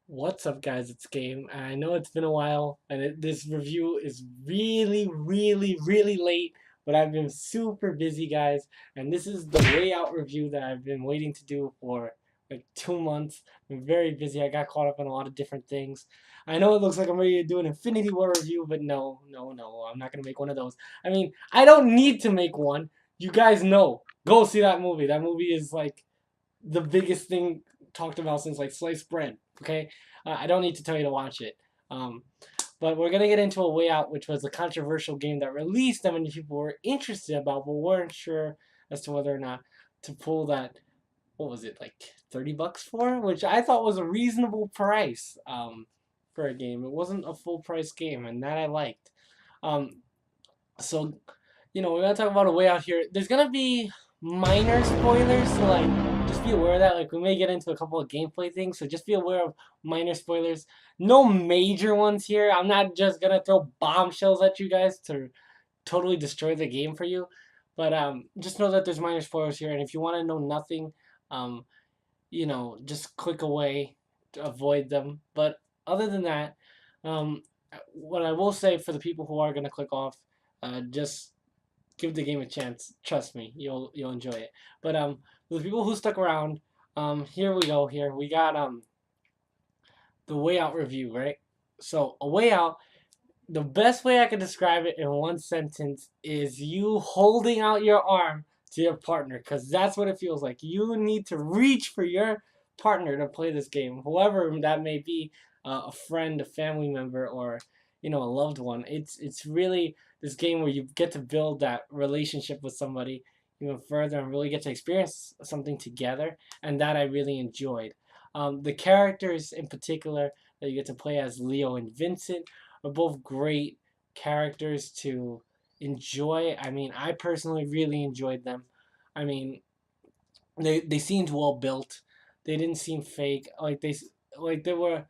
What's up, guys? It's Game. I know it's been a while, and this review is really, really, really late, but I've been super busy, guys. And this is the Way Out review that I've been waiting to do for like 2 months. I'm very busy. I got caught up in a lot of different things. I know it looks like I'm ready to do an Infinity War review, but no, no, no. I'm not gonna make one of those. I mean, I don't need to make one. You guys know. Go see that movie. That movie is like the biggest thing talked about since like sliced bread. Okay, I don't need to tell you to watch it. Um, but we're gonna get into A Way Out, which was a controversial game that released that many people were interested about, but weren't sure as to whether or not to pull that. What was it, like $30 for? Which I thought was a reasonable price for a game. It wasn't a full price game, and that I liked. Um, so we're gonna talk about A Way Out here. There's gonna be minor spoilers, so like just be aware of that. Like we may get into a couple of gameplay things, so just be aware of minor spoilers. No major ones here. I'm not just gonna throw bombshells at you guys to totally destroy the game for you, but just know that there's minor spoilers here, and if you want to know nothing, um, just click away to avoid them. But other than that, um, what I will say for the people who are gonna click off, just give the game a chance. Trust me, you'll enjoy it. But for the people who stuck around, here we go. Here we got the Way Out review, right? So A Way Out, the best way I could describe it in one sentence is you holding out your arm to your partner, because that's what it feels like. You need to reach for your partner to play this game, whoever that may be, a friend, a family member, or a loved one. It's really this game where you get to build that relationship with somebody even further and really get to experience something together, and that I really enjoyed. The characters in particular that you get to play as Leo and Vincent are both great characters to enjoy. I mean, I personally really enjoyed them. I mean, they seemed well built. They didn't seem fake. Like there were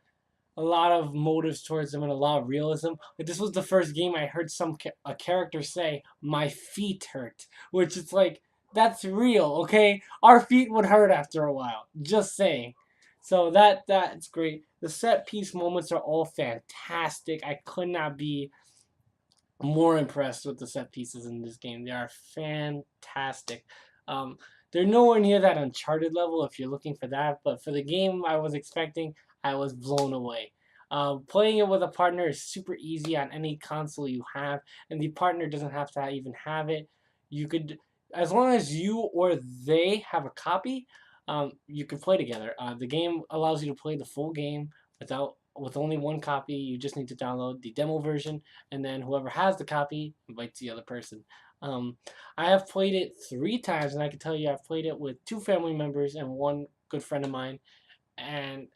a lot of motives towards them and a lot of realism. Like this was the first game I heard a character say, "My feet hurt," which is like that's real, okay? Our feet would hurt after a while. Just saying. So that's great. The set piece moments are all fantastic. I could not be more impressed with the set pieces in this game. They are fantastic. Um, they're nowhere near that Uncharted level if you're looking for that, but for the game I was expecting, I was blown away. Playing it with a partner is super easy on any console you have, and the partner doesn't have to even have it. You could, as long as you or they have a copy, you can play together. The game allows you to play the full game with only one copy. You just need to download the demo version, and then whoever has the copy invites the other person. Um, I have played it 3 times, and I can tell you I've played it with 2 family members and one good friend of mine, and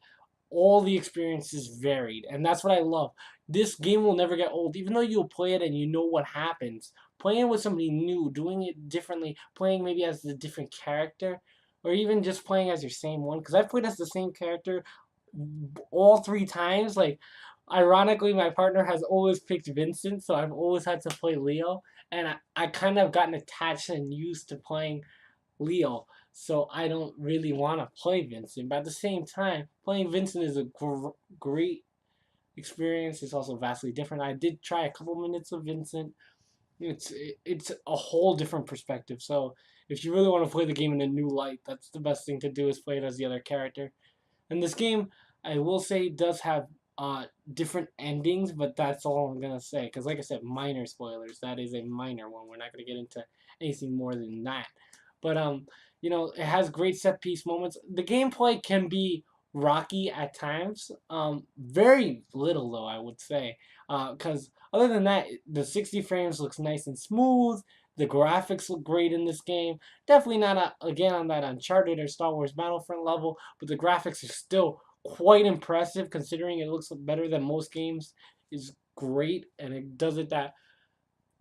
all the experiences varied, and that's what I love. This game will never get old, even though you'll play it and you know what happens. Playing with somebody new, doing it differently, playing maybe as a different character, or even just playing as your same one. Because I've played as the same character all 3 times. Like, ironically, my partner has always picked Vincent, so I've always had to play Leo, and I kind of gotten attached and used to playing Leo, so I don't really want to play Vincent. But at the same time, playing Vincent is a great experience. It's also vastly different. I did try a couple minutes of Vincent. It's a whole different perspective. So if you really want to play the game in a new light, that's the best thing to do is play it as the other character. And this game, I will say, does have different endings, but that's all I'm gonna say. Because like I said, minor spoilers. That is a minor one. We're not gonna get into anything more than that. But it has great set piece moments. The gameplay can be rocky at times. Very little though, I would say. Because other than that, the 60 frames looks nice and smooth. The graphics look great in this game. Definitely not again on that Uncharted or Star Wars Battlefront level, but the graphics are still quite impressive considering it looks better than most games. Is great, and it does it that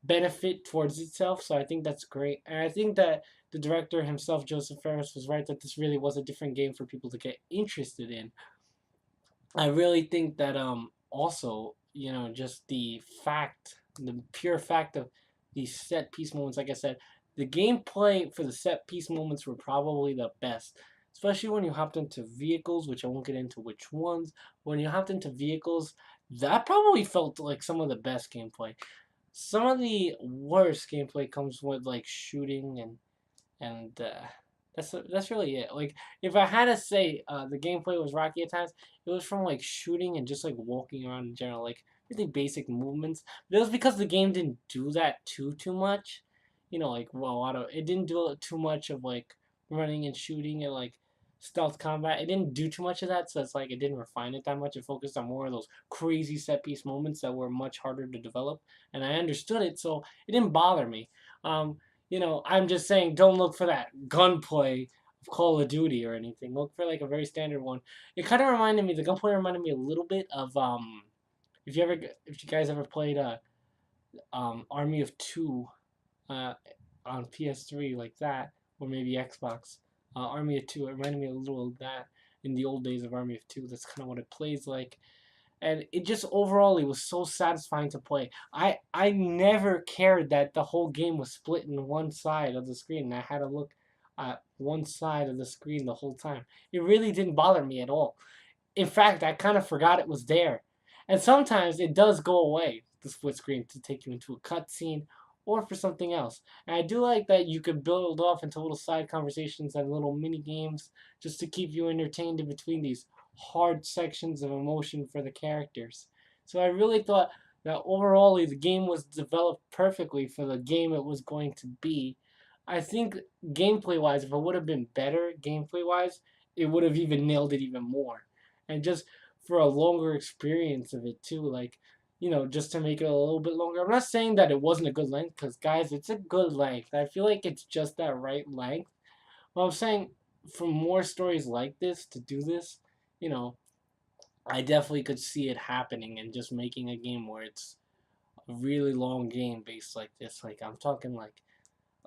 benefit towards itself. So I think that's great, and I think that the director himself, Joseph Ferris, was right that this really was a different game for people to get interested in. I really think that also just the pure fact of these set piece moments. Like I said, the gameplay for the set piece moments were probably the best. especially when you hopped into vehicles, which I won't get into which ones. When you hopped into vehicles, that probably felt like some of the best gameplay. Some of the worst gameplay comes with like shooting and that's really it. Like if I had to say the gameplay was rocky at times, it was from like shooting and just like walking around in general, like really basic movements. But it was because the game didn't do that too much. You know, like well, it didn't do too much of like running and shooting and like stealth combat. It didn't do too much of that, so it's like it didn't refine it that much. It focused on more of those crazy set piece moments that were much harder to develop, and I understood it, so it didn't bother me. Um, you know, I'm just saying, don't look for that gunplay of Call of Duty or anything. Look for like a very standard one. It kind of reminded me, the gunplay reminded me a little bit of if you guys ever played Army of Two, uh, on PS3 like that, or maybe Xbox. Army of Two. It reminded me a little of that in the old days of Army of Two. That's kind of what it plays like, and it just overall it was so satisfying to play. I never cared that the whole game was split in one side of the screen and I had to look at one side of the screen the whole time. It really didn't bother me at all. In fact, I kind of forgot it was there. And sometimes it does go away, the split screen, to take you into a cutscene or for something else. And I do like that you could build off into little side conversations and little mini games just to keep you entertained in between these hard sections of emotion for the characters. So I really thought that overall the game was developed perfectly for the game it was going to be. I think gameplay wise, if it would have been better gameplay wise, it would have even nailed it even more. And just for a longer experience of it too, like, you know, just to make it a little bit longer. I'm not saying that it wasn't a good length, because guys, it's a good length. I feel like it's just that right length. Well, I'm saying for more stories like this to do this, you know, I definitely could see it happening and just making a game where it's a really long game based like this. Like I'm talking like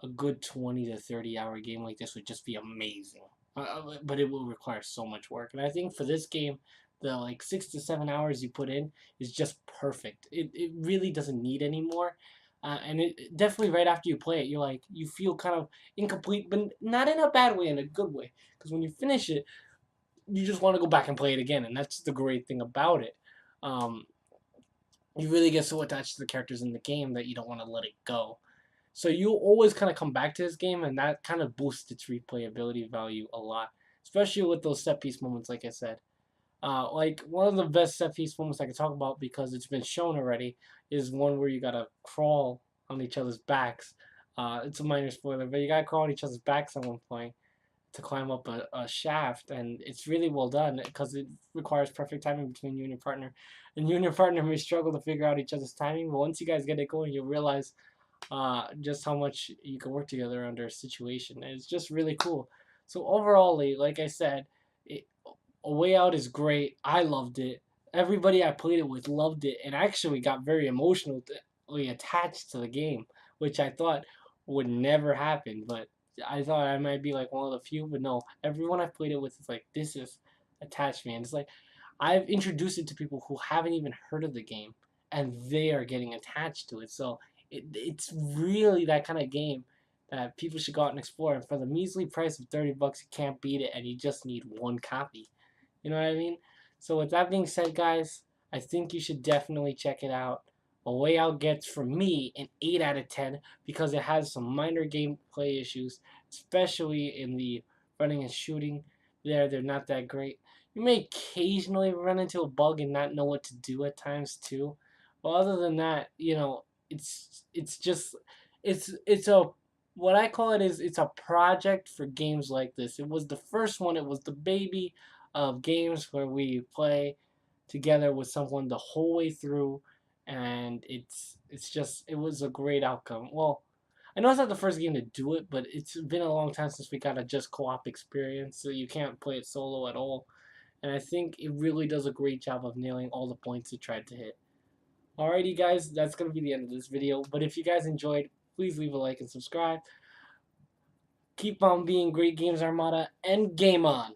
a good 20 to 30 hour game like this would just be amazing. But it will require so much work. And I think for this game, the like 6 to 7 hours you put in is just perfect. It really doesn't need any more. And it definitely right after you play it, you're like, you feel kind of incomplete, but not in a bad way, in a good way. Because when you finish it, you just want to go back and play it again. And that's the great thing about it. Um, you really get so attached to the characters in the game that you don't want to let it go. So you always kind of come back to this game, and that kind of boosts its replayability value a lot, especially with those set piece moments, like I said. Like one of the best set piece moments I can talk about because it's been shown already is one where you gotta crawl on each other's backs. It's a minor spoiler, but you gotta crawl on each other's backs at one point to climb up a shaft, and it's really well done because it requires perfect timing between you and your partner. And you and your partner may struggle to figure out each other's timing, but once you guys get it going, you'll realize just how much you can work together under a situation. And it's just really cool. So overall, like I said, A Way Out is great. I loved it. Everybody I played it with loved it, and actually got very emotionally attached to the game, which I thought would never happen. But I thought I might be like one of the few, but no. Everyone I've played it with is like, this is attached me, and it's like I've introduced it to people who haven't even heard of the game, and they are getting attached to it. So it's really that kind of game that people should go out and explore. And for the measly price of $30, you can't beat it, and you just need one copy. You know what I mean? So with that being said, guys, I think you should definitely check it out. A Way Out gets from me an 8 out of 10 because it has some minor gameplay issues, especially in the running and shooting. They're not that great. You may occasionally run into a bug and not know what to do at times too. But other than that, you know, it's just it's a what I call it is it's a project for games like this. It was the first one. It was the baby of games where we play together with someone the whole way through, and it's just it was a great outcome. Well, I know it's not the first game to do it, but it's been a long time since we got a just co-op experience, so you can't play it solo at all. And I think it really does a great job of nailing all the points it tried to hit. Alrighty guys, that's going to be the end of this video. But if you guys enjoyed, please leave a like and subscribe. Keep on being Great Games Armada, and game on!